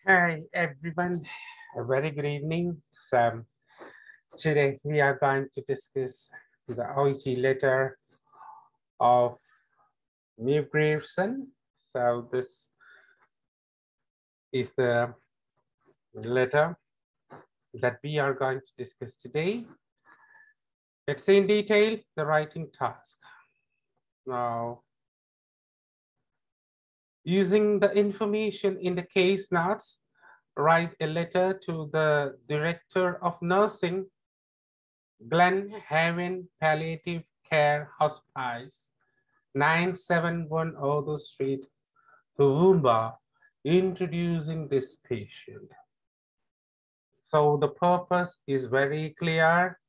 Hi, everyone. A very good evening. Today we are going to discuss the OEG letter of Maeve Geerson. So this is the letter that we are going to discuss today. Let's see in detail the writing task. Now, using the information in the case notes, write a letter to the Director of Nursing, Glen Haven Palliative Care Hospice, 9710 Odo Street, Toowoomba, introducing this patient. So the purpose is very clear.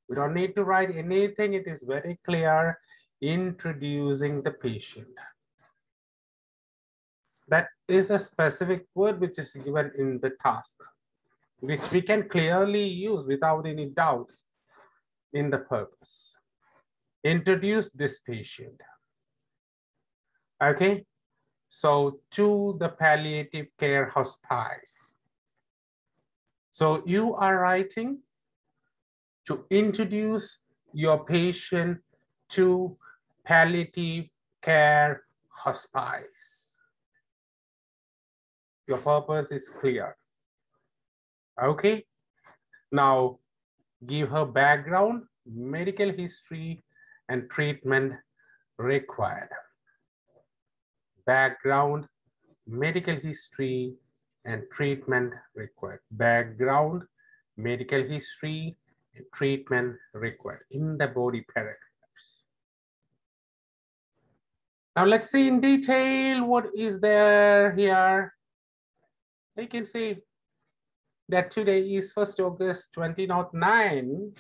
We don't need to write anything. It is very clear, introducing the patient. That is a specific word which is given in the task, which we can clearly use without any doubt in the purpose. Introduce this patient. Okay, so to the palliative care hospice. So you are writing to introduce your patient to palliative care hospice. Your purpose is clear. Okay, now give her background, medical history, and treatment required. Background, medical history, and treatment required. Background, medical history, and treatment required in the body paragraphs. Now let's see in detail what is there here. You can see that today is 1st August 2009.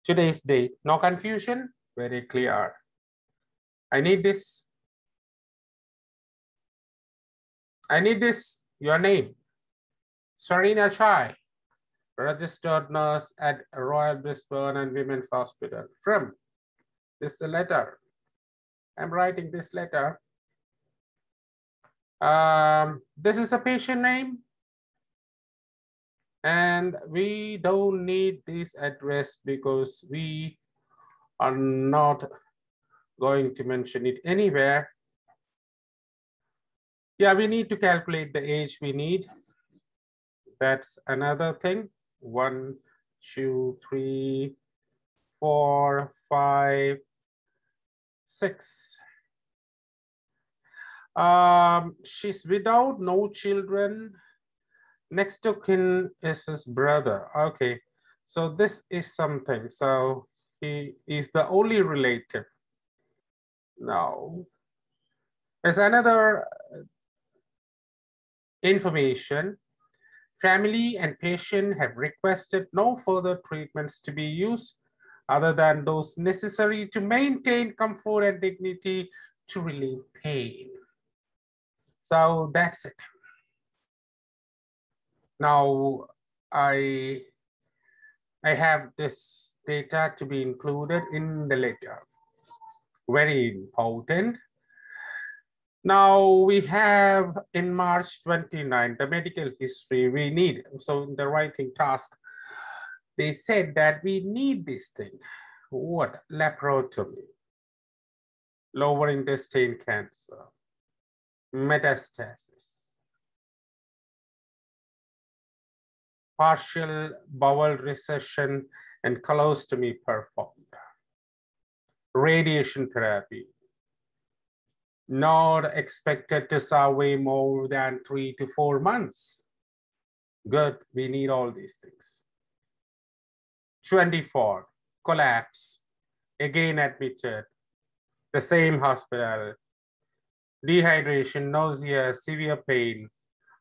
Today's date, no confusion, very clear. I need this. Your name. Sarina Chai, registered nurse at Royal Brisbane and Women's Hospital. From this is a letter. I'm writing this letter. This is a patient name. And we don't need this address because we are not going to mention it anywhere. Yeah, we need to calculate the age we need. That's another thing. 1, 2, 3, 4, 5, 6. She's without, no children. Next of kin is his brother. Okay, so this is something. So he is the only relative. Now, there's another information. Family and patient have requested no further treatments to be used other than those necessary to maintain comfort and dignity to relieve pain. So that's it. Now, I have this data to be included in the letter. Very important. Now we have in March 29, the medical history we need. So in the writing task, they said that we need this thing. What? Laparotomy, lower intestine cancer, metastasis, partial bowel recession and colostomy performed, radiation therapy, not expected to survive more than 3 to 4 months. Good, we need all these things. 24, collapse, again admitted, the same hospital, dehydration, nausea, severe pain,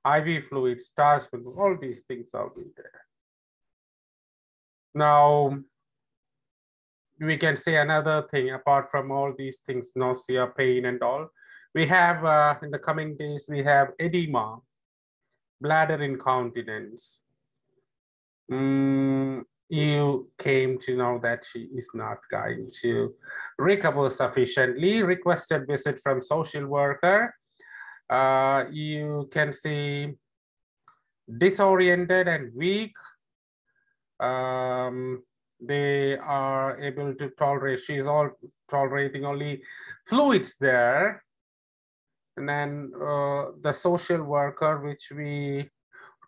IV fluid, stars, all these things are there. Now, we can say another thing apart from all these things, nausea, pain and all. We have, in the coming days, we have edema, bladder incontinence. You came to know that she is not going to recover sufficiently. Requested visit from social worker. You can see disoriented and weak. They are able to tolerate, she's all tolerating only fluids there. And then the social worker,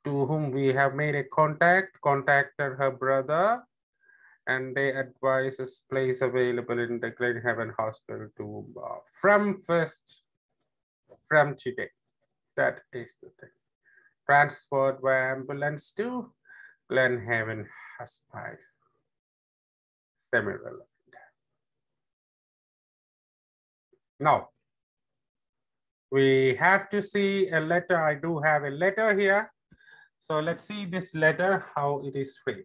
to whom we have made a contacted her brother, and they advise us place available in the Glenhaven Hospital to from today. That is the thing. Transferred by ambulance to Glenhaven Hospice. Semi-relevant. Now, we have to see a letter. I do have a letter here. So let's see this letter, how it is framed.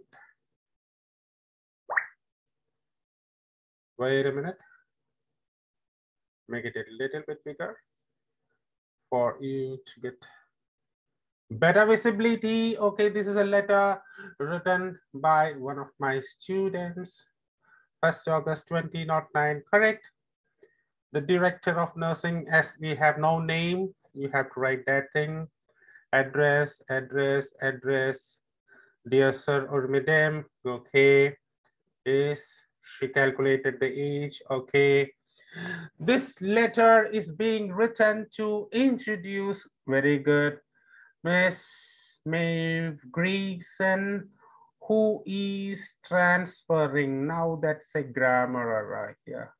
Wait a minute. Make it a little bit bigger for you to get better visibility. Okay, this is a letter written by one of my students. 1st August 2009, correct? The director of nursing, as we have no name, you have to write that thing. Address, address, address. Dear sir or madam, okay. Is she calculated the age, okay. This letter is being written to introduce, very good, Miss Maeve Geerson, who is transferring, now that's a grammar right here,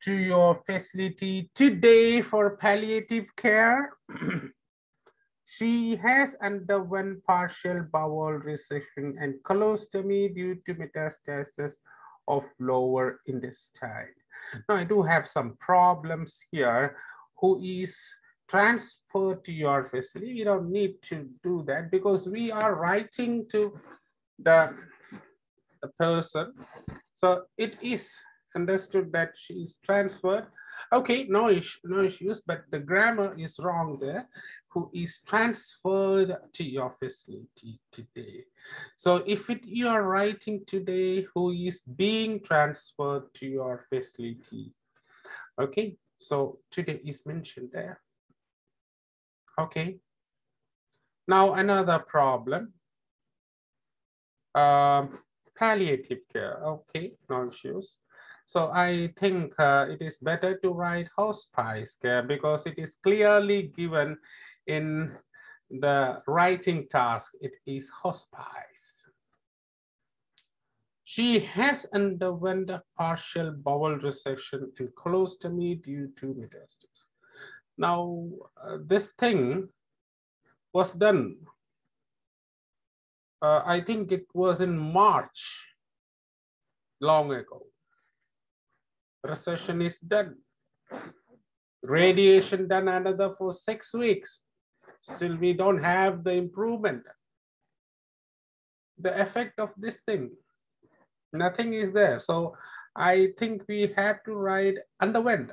to your facility today for palliative care. She has undergone partial bowel resection and colostomy due to metastasis of lower intestine. Now I do have some problems here. Who is transferred to your facility? You don't need to do that because we are writing to the person. So it is understood that she is transferred. Okay, no issues, but the grammar is wrong there. Who is transferred to your facility today. So if you are writing today, who is being transferred to your facility. Okay, so today is mentioned there. Okay. Now another problem. Palliative care. Okay, no issues. So I think it is better to write hospice care because it is clearly given in the writing task. It is hospice. She has underwent a partial bowel resection and colostomy due to metastasis. Now, this thing was done. I think it was in March, long ago. Recession is done. Radiation done another for 6 weeks. Still, we don't have the improvement. The effect of this thing, nothing is there. So I think we have to write underwent.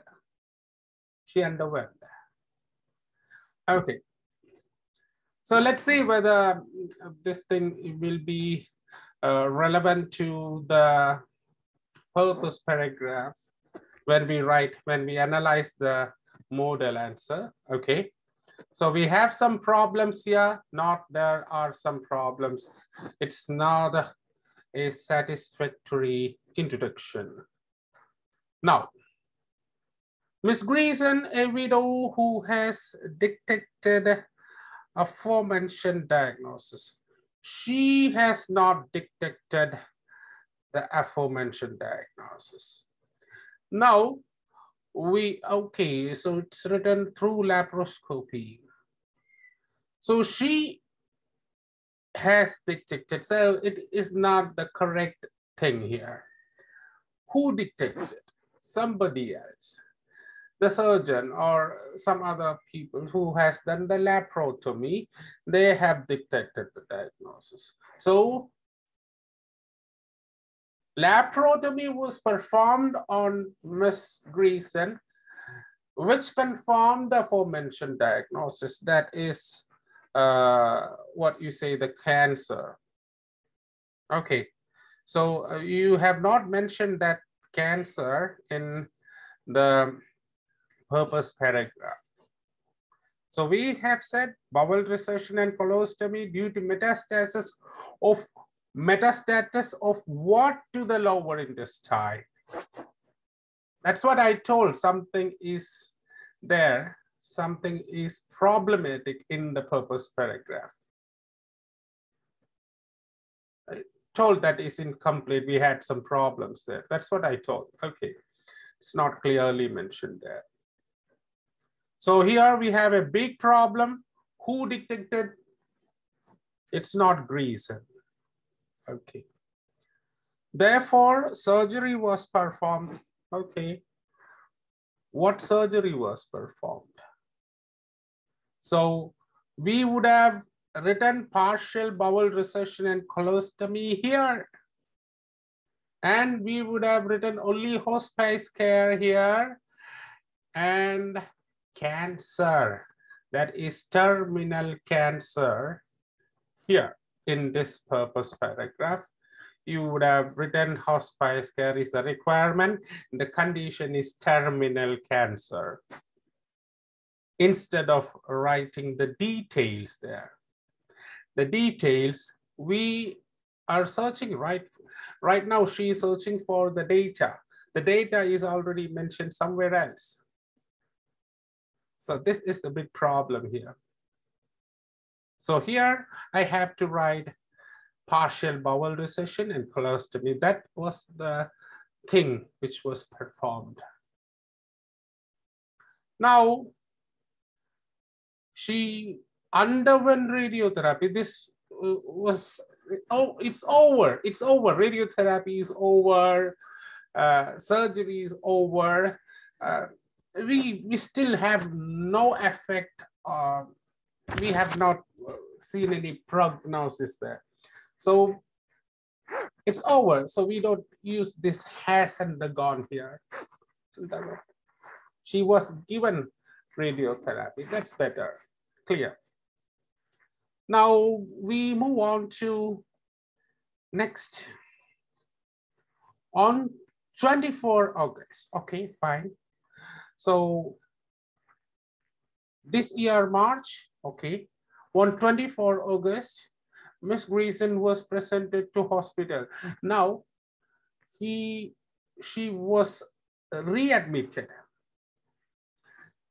She underwent. Okay. So let's see whether this thing will be relevant to the purpose paragraph when we analyze the model answer. Okay. So we have some problems here. There are some problems. It's not a satisfactory introduction. Now, Ms. Geerson, a widow who has detected aforementioned diagnosis. She has not detected the aforementioned diagnosis. Now, okay, so it's written through laparoscopy. So she has detected, so it is not the correct thing here. Who detected? Somebody else. The surgeon or some other people who has done the laparotomy, they have detected the diagnosis. So laparotomy was performed on Ms. Geerson, which confirmed the aforementioned diagnosis, that is what you say, the cancer. Okay, so you have not mentioned that cancer in the purpose paragraph. So we have said bowel recession and colostomy due to metastasis of what to the lower intestine. That's what I told. Something is there. Something is problematic in the purpose paragraph. I told that is incomplete. We had some problems there. That's what I told. Okay. It's not clearly mentioned there. So here we have a big problem. Who detected? It's not Geerson. Okay. Therefore, surgery was performed. Okay. What surgery was performed? So we would have written partial bowel recession and colostomy here. And we would have written only hospice care here and cancer, that is terminal cancer here in this purpose paragraph. You would have written hospice care is a requirement. The condition is terminal cancer. Instead of writing the details there. The details, we are searching right now. She is searching for the data. The data is already mentioned somewhere else. So this is the big problem here. So here I have to write partial bowel recession and colostomy. That was the thing which was performed. Now, she underwent radiotherapy. This was, oh, it's over. It's over. Radiotherapy is over. Surgery is over. We still have no effect. We have not seen any prognosis there. So it's over. So we don't use this has and the gone here. She was given radiotherapy. That's better. Clear. Now we move on to next. On 24 August. Okay, fine. So this year, March, okay. On 24 August, Miss Geerson was presented to hospital. Now, she was readmitted.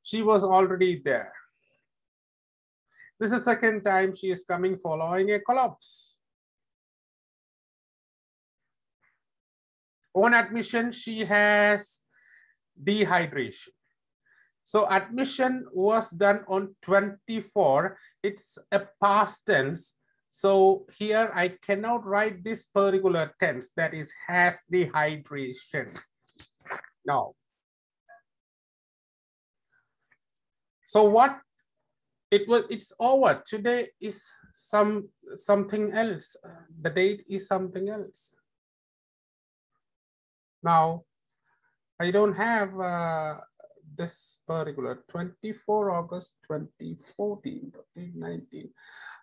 She was already there. This is the second time she is coming following a collapse. On admission, she has dehydration. So admission was done on 24. It's a past tense. So here I cannot write this particular tense, that is has dehydration. No. So what it was, it's over. Today is something else. The date is something else. Now, I don't have this particular 24 August 2014, 2019.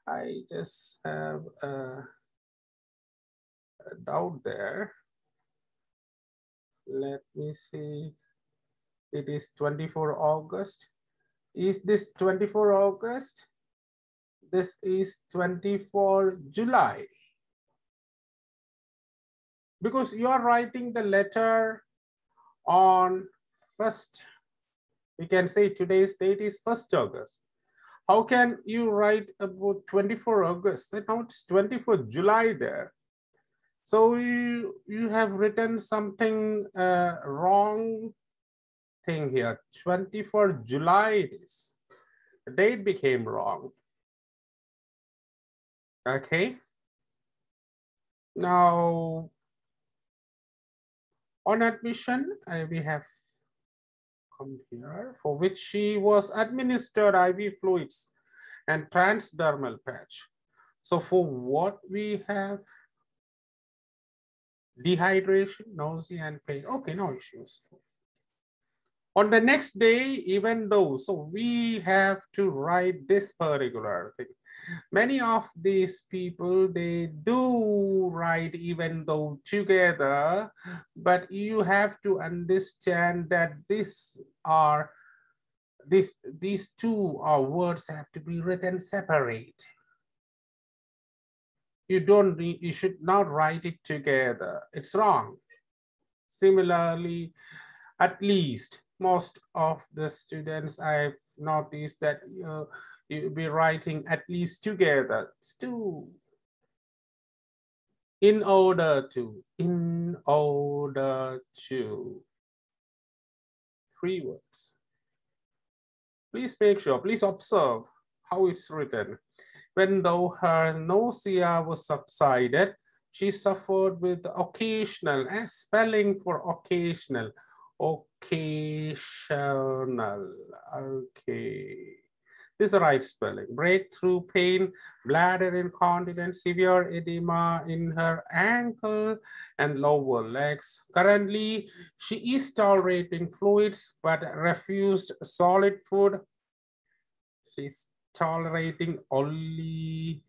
I just have a doubt there. Let me see. It is 24 August. Is this 24 August? This is 24 July. Because you are writing the letter on 1st. We can say today's date is 1st August. How can you write about 24 August? Now it's 24 July there. So you have written something wrong thing here. 24 July it is. The date became wrong. Okay. Now, on admission, we have come here, for which she was administered IV fluids and transdermal patch. So for what we have, dehydration, nausea, and pain. Okay, no issues. On the next day, even though, so we have to write this particular thing. Many of these people, they do write even though together, but you have to understand that these are these two words have to be written separate. You should not write it together. It's wrong. Similarly, at least most of the students I've noticed that you'll be writing at least together. It's two. In order to, three words. Please make sure, please observe how it's written. When though her nausea was subsided, she suffered with occasional, spelling for occasional, occasional, okay. This is the right spelling. Breakthrough pain, bladder incontinence, severe edema in her ankle and lower legs. Currently, she is tolerating fluids but refused solid food. She's tolerating only.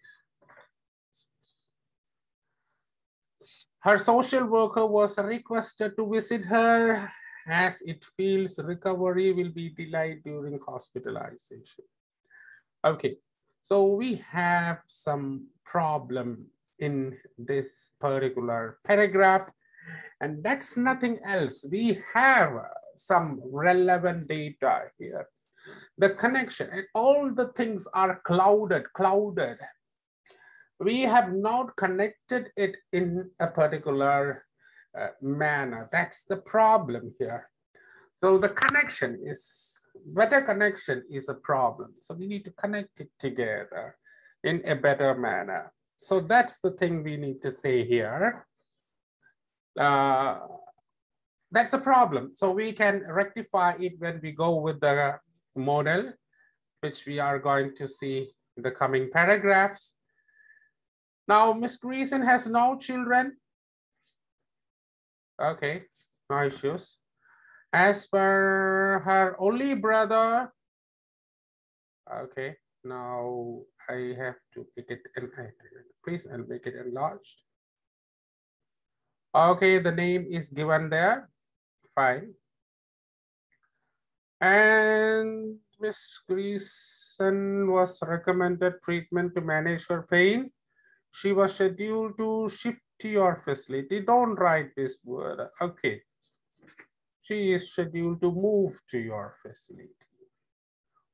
Her social worker was requested to visit her as it feels recovery will be delayed during hospitalization. Okay, so we have some problem in this particular paragraph, and that's nothing else. We have some relevant data here. The connection and all the things are clouded. We have not connected it in a particular manner. That's the problem here. So the connection is, better connection is a problem. So we need to connect it together in a better manner. So that's the thing we need to say here. That's a problem. So we can rectify it when we go with the model, which we are going to see in the coming paragraphs. Now, Miss Geerson has no children. Okay, no issues. As per her only brother, okay, now I have to make it, please, and make it enlarged. Okay, the name is given there, fine. And Miss Geerson was recommended treatment to manage her pain. She was scheduled to shift to your facility. Don't write this word, okay. She is scheduled to move to your facility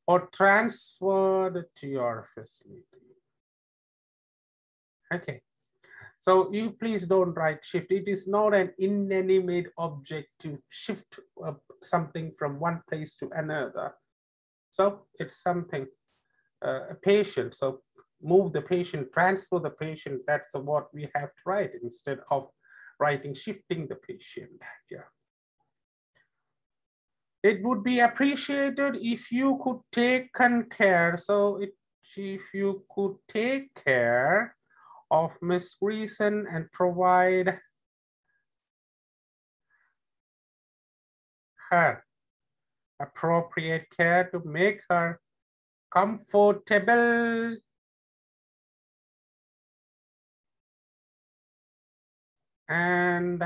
or transferred to your facility. Okay, so you please don't write shift. It is not an inanimate object to shift something from one place to another. So it's something, a patient. So move the patient, transfer the patient. That's what we have to write instead of writing shifting the patient. Yeah. It would be appreciated if you could take care. So if you could take care of Miss Geerson and provide her appropriate care to make her comfortable and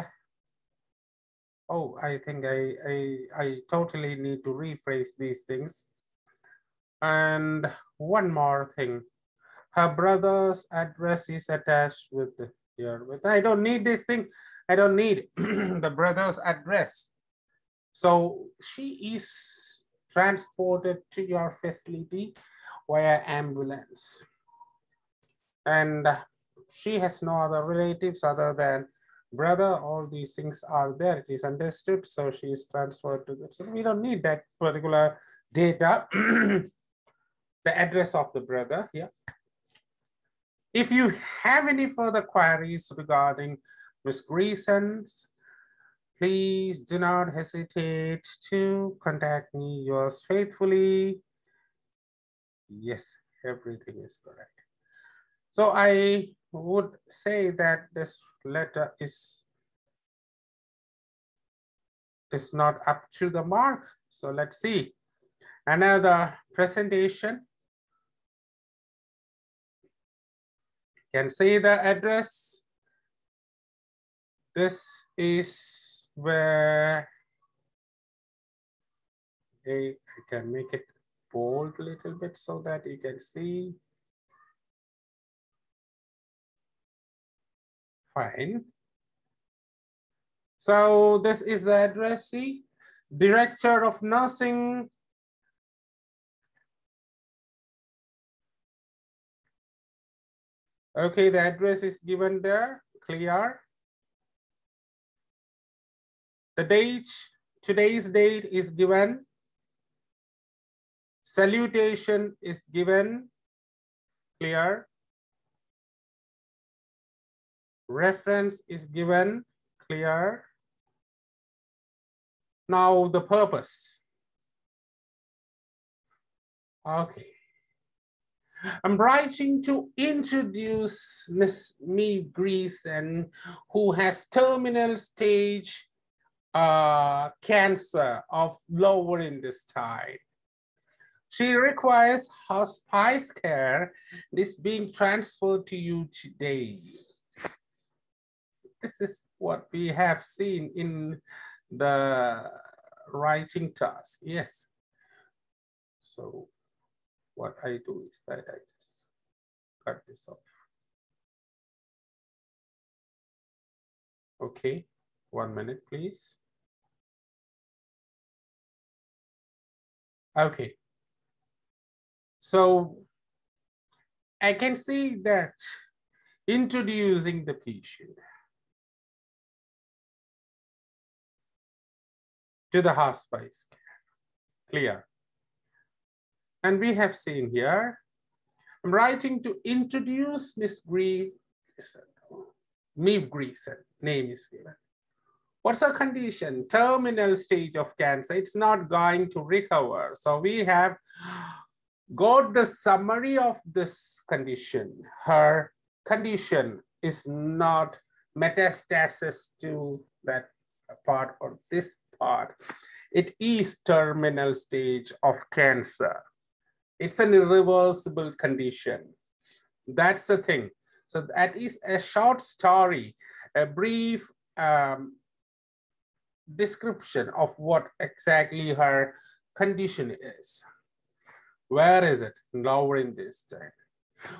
oh, I think I totally need to rephrase these things. And one more thing, her brother's address is attached with here. But I don't need this thing. I don't need the brother's address. So she is transported to your facility via ambulance. And she has no other relatives other than brother. All these things are there. It is understood. So she is transferred to them. So we don't need that particular data. The address of the brother here. If you have any further queries regarding Ms. Geerson's, please do not hesitate to contact me. Yours faithfully. Yes, everything is correct. So I would say that this letter is not up to the mark. So let's see. Another presentation. Can see the address. This is where I can make it bold a little bit so that you can see. Fine. So this is the address. See, Director of Nursing. Okay, the address is given there, clear. The date, today's date is given. Salutation is given, clear. Reference is given, clear. Now the purpose. Okay. I'm writing to introduce Miss Maeve Geerson, who has terminal stage cancer of lower intestine. She requires hospice care. This being transferred to you today. This is what we have seen in the writing task. Yes. So what I do is that I just cut this off. Okay, 1 minute, please. Okay. So I can see that introducing the patient to the hospice care, clear. And we have seen here, I'm writing to introduce Miss Maeve Geerson, name is given. What's her condition? Terminal stage of cancer. It's not going to recover. So we have got the summary of this condition. Her condition is not metastasis to that part or this part. It is terminal stage of cancer. It's an irreversible condition. That's the thing. So that is a short story, a brief description of what exactly her condition is. Where is it? Lower intestine.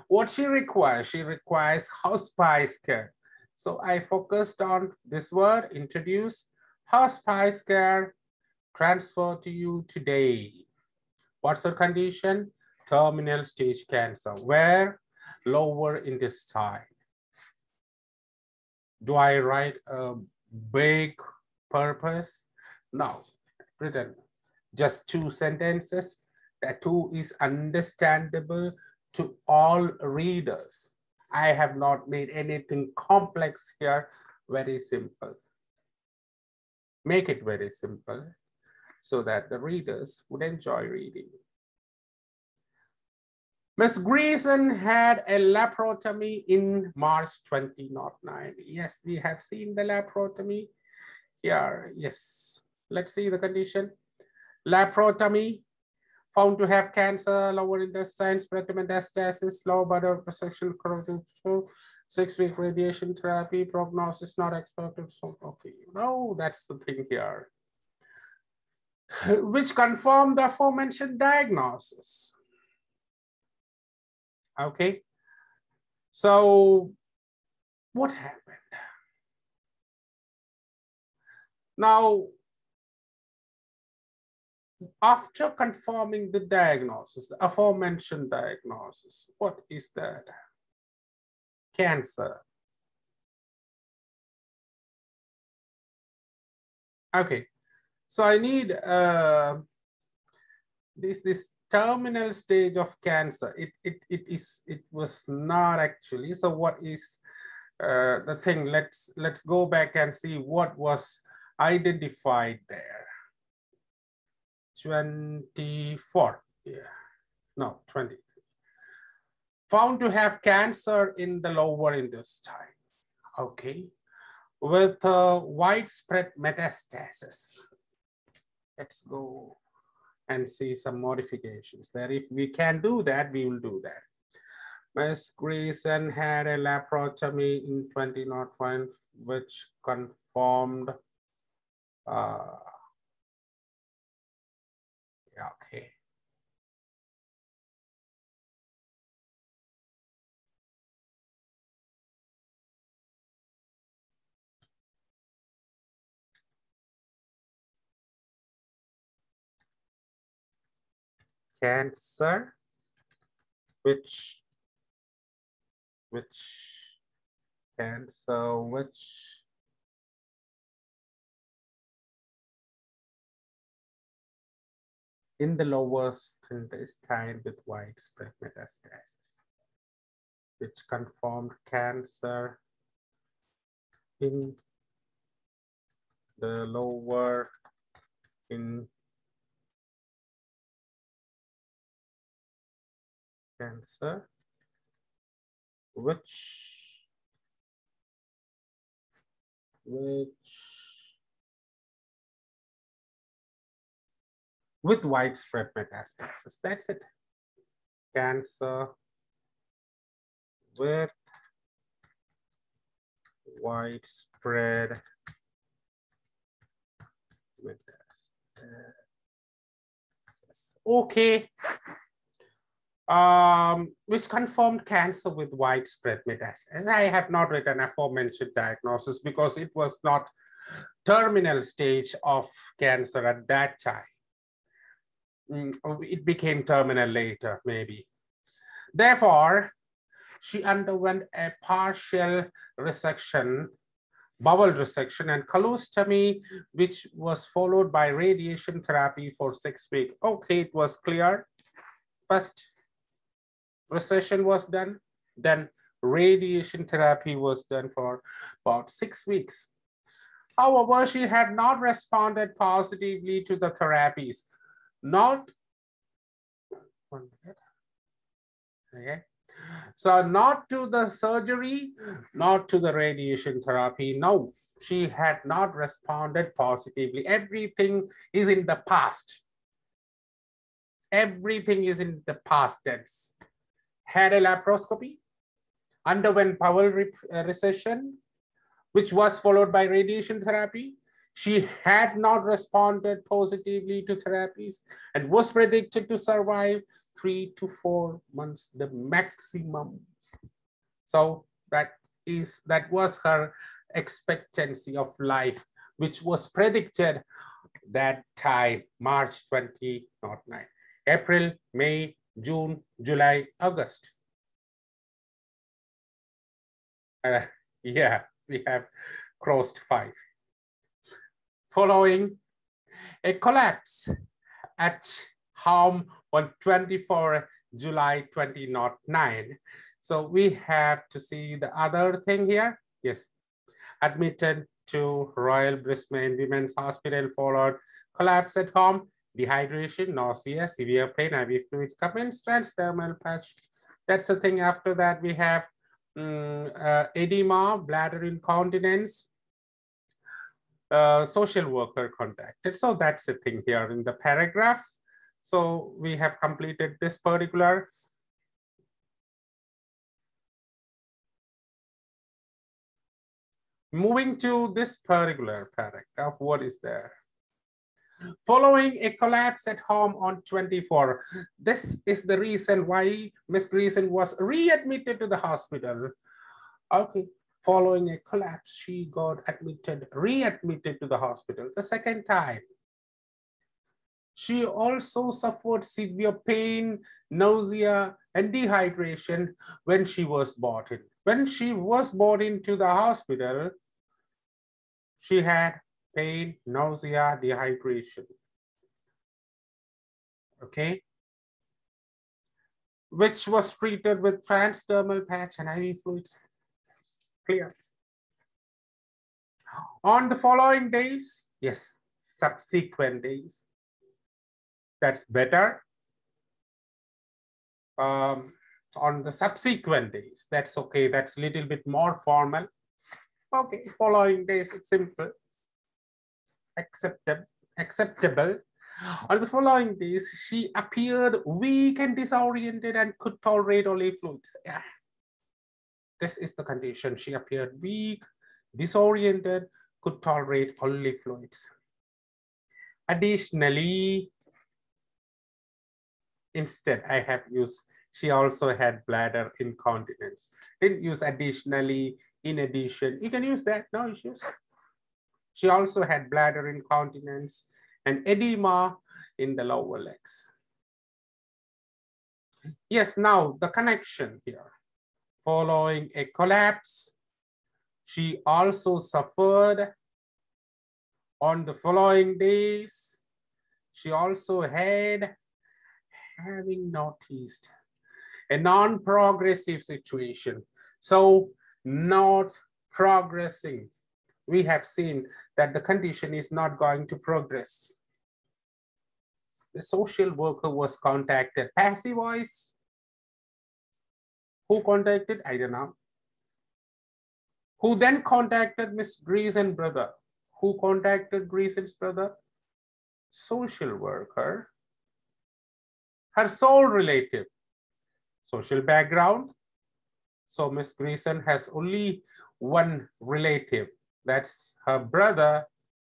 What she requires hospice care. So I focused on this word, introduce, hospice care, transfer to you today. What's her condition? Terminal stage cancer. Where? Lower intestine. Do I write a big purpose? No, written just 2 sentences. That 2 is understandable to all readers. I have not made anything complex here, very simple. Make it very simple so that the readers would enjoy reading. Ms. Geerson had a laparotomy in March 2009. Yes, we have seen the laparotomy here. Yes, let's see the condition. Laparotomy, found to have cancer, lower intestine, spread to metastasis, lower body prosection, 6-week radiation therapy, prognosis not expected. So, okay, no, that's the thing here. Which confirmed the aforementioned diagnosis. Okay, so what happened? Now, after confirming the diagnosis, the aforementioned diagnosis, what is that? Cancer. Okay, so I need this terminal stage of cancer. It was not actually. So what is the thing? Let's go back and see what was identified there. 24, yeah, no, 23. Found to have cancer in the lower intestine. Okay, with widespread metastasis. Let's go and see some modifications there. If we can do that, we will do that. Ms. Geerson had a laparotomy in 2001, which confirmed Okay. Cancer, which cancer, which in the lower intestine with widespread metastasis, which confirmed cancer in the lower in cancer, which with widespread metastasis. That's it. Cancer with widespread metastasis. Okay. Which confirmed cancer with widespread metastasis. I have not written aforementioned diagnosis because it was not terminal stage of cancer at that time. It became terminal later, maybe. Therefore, she underwent a partial resection, bowel resection and colostomy, which was followed by radiation therapy for 6 weeks. Okay, it was clear. First, recession was done, then radiation therapy was done for about 6 weeks. However, she had not responded positively to the therapies. Not, okay. So not to the surgery, not to the radiation therapy. No, she had not responded positively. Everything is in the past. Everything is in the past tense. Had a laparoscopy, underwent bowel recession, which was followed by radiation therapy. She had not responded positively to therapies and was predicted to survive 3 to 4 months, the maximum. So that was her expectancy of life, which was predicted that time, March 2009, April, May, June, July, August. Yeah, we have crossed 5. Following a collapse at home on 24 July 2009. So we have to see the other thing here. Yes, admitted to Royal Brisbane Women's Hospital, followed collapse at home, dehydration, nausea, severe pain, IV fluid comments, transdermal patch. That's the thing. After that, we have edema, bladder incontinence, social worker contacted. So that's the thing here in the paragraph. So we have completed this particular. Moving to this particular paragraph, what is there? Following a collapse at home on 24. This is the reason why Miss Geerson was readmitted to the hospital. Okay, following a collapse, she got readmitted to the hospital the second time. She also suffered severe pain, nausea, and dehydration when she was brought in. When she was brought into the hospital, she had pain, nausea, dehydration. Okay, which was treated with transdermal patch and IV fluids. Clear. On the following days, yes, subsequent days, that's better. On the subsequent days, that's okay. That's a little bit more formal. Okay, following days, it's simple, acceptable. On the following days, she appeared weak and disoriented and could tolerate only fluids. Yeah. This is the condition. She appeared weak, disoriented, could tolerate only fluids. Additionally, Instead, I have used, she also had bladder incontinence. Didn't use additionally, in addition. You can use that, no issues. She also had bladder incontinence and edema in the lower legs. Yes, now the connection here. Following a collapse, she also suffered on the following days. She also had, having noticed, a non-progressive situation. So not progressing. We have seen that the condition is not going to progress. The social worker was contacted. Passive voice. Who contacted? I don't know. Who then contacted Miss Geerson's brother? Who contacted Geerson's brother? Social worker. Her sole relative. Social background. So Miss Geerson has only one relative. That's her brother.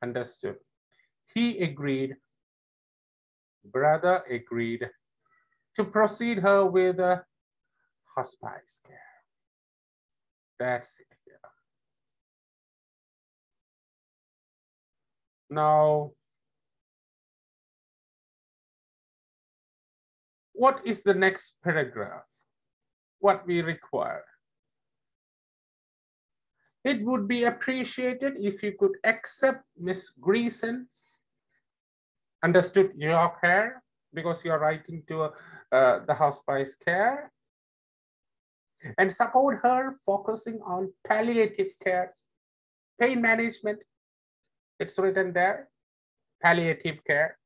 Understood. He agreed. Brother agreed to proceed her with a hospice care. That's it here. Now, what is the next paragraph? What we require? It would be appreciated if you could accept Miss Geerson, understood, your care, because you're writing to the hospice care, and support her focusing on palliative care, pain management. It's written there, palliative care.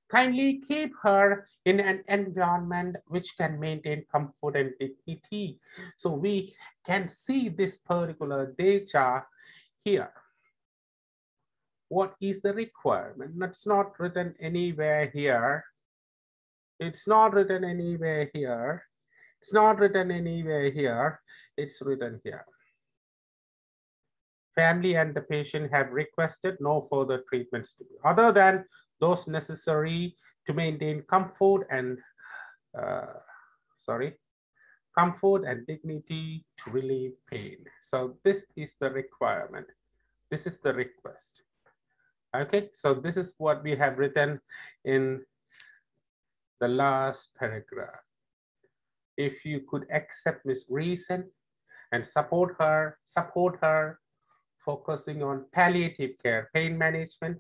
Kindly keep her in an environment which can maintain comfort and dignity. So we can see this particular data here. What is the requirement? It's not written anywhere here. It's not written anywhere here. It's not written anywhere here. It's written here. Family and the patient have requested no further treatments to be other than those necessary to maintain comfort and comfort and dignity to relieve pain. So this is the requirement. This is the request. Okay, so this is what we have written in the last paragraph. If you could accept Ms. Geerson and support her, focusing on palliative care, pain management,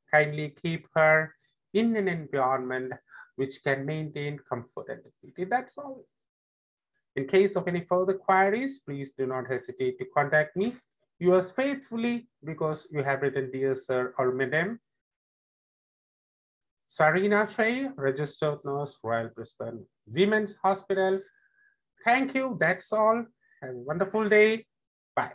kindly keep her in an environment which can maintain comfort and dignity. That's all. In case of any further queries, please do not hesitate to contact me. Yours faithfully, because you have written, dear sir or madam, Sarina Chey, registered nurse, Royal Brisbane Women's Hospital. Thank you. That's all. Have a wonderful day. Bye.